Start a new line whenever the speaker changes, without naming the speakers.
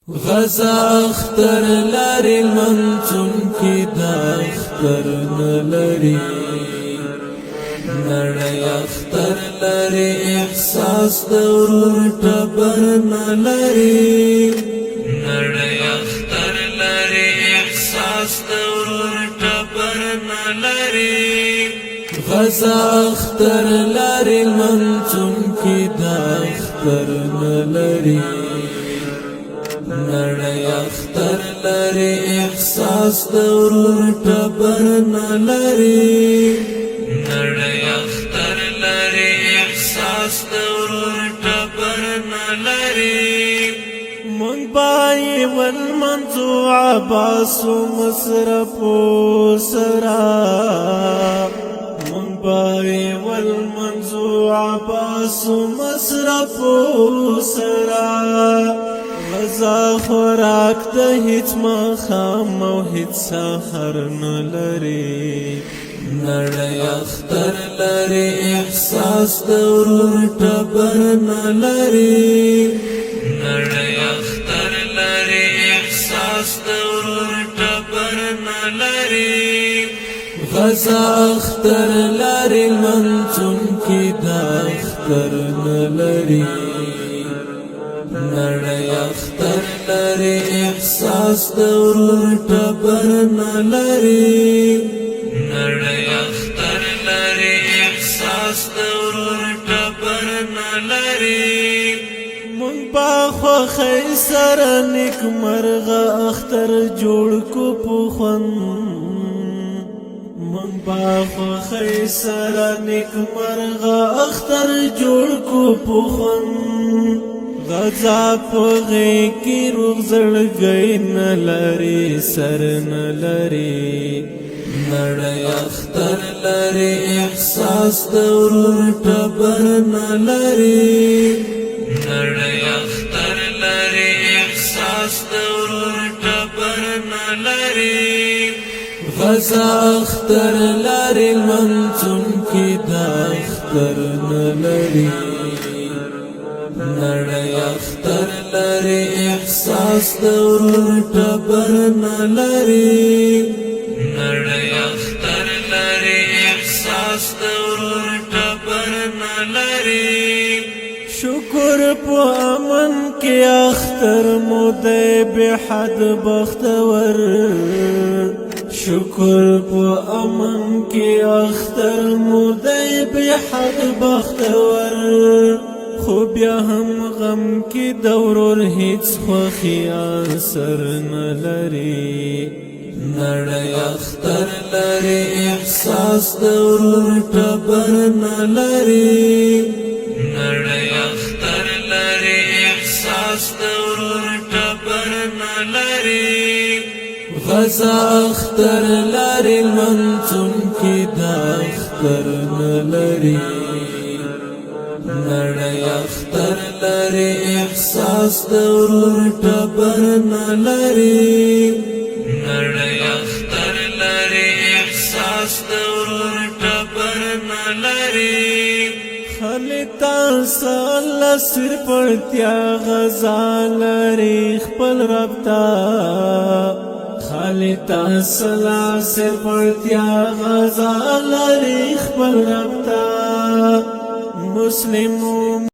غزا اختر لري منتون کی دا اختر نلري نړۍ اختر لري احساس د ورور ټبر نلري نړۍ اختر لري احساس د ورور ټبر نلري غزا اختر لري منتون کی دا اختر نلري نړۍ اختر لري احساس د ورور ټبر نلري نړۍ اختر لري احساس د ورور ټبر نلري مونږ بای ول منزو عباس مصرف سرا مونږ بای ول منزو عباس مصرف سرا غزا خوراک د هیڅ مخام او هیڅ سحر نلري نړۍ اختر لري احساس د ورور ټبر نلري نړۍ اختر لري احساس د ورور ټبر نلري غزا اختر لري منتون کی دا اختر نلري نړۍ اختر لري احساس د ورور ټبر نلري نړۍ اختر لري احساس د ورور ټبر نلري مونږ په خوښۍ سره نیک مرغه اختر جوړ کو په خوند مونږ په خوښۍ سره نیک مرغه اختر جوړ کو په خوند غزا پغی کی روغ زړګی نلري سر نلري نړۍ اختر لري احساس د ورور ټبر نلري نړۍ اختر لري احساس د ورور ټبر نلري غزا اختر لري منتون کی دا اختر نلري نړۍ اختر لري احساس د ورور ټبر نلري نړۍ اختر لري احساس د ورور ټبر نلري شکر په امن کې اختر مو دی به حد بختور شکر په امن کې اختر مو دی به حد بختور خو بیا هم غم کی دورور هیڅ خوخی اثر نلري نړۍ اختر لري احساس د ورور ټبر نلري نړۍ اختر لري احساس د ورور ټبر نلري غزا اختر لري منتون کی دا اختر نلري نړۍ اختر لري احساس د ورور ټبر نلري نړۍ اختر لري احساس د ورور ټبر نلري خلتا سال سر پړتیا غزا لري خپل رب تا خلتا سلا سر پړتیا غزا لري خپل رب تا مسلمون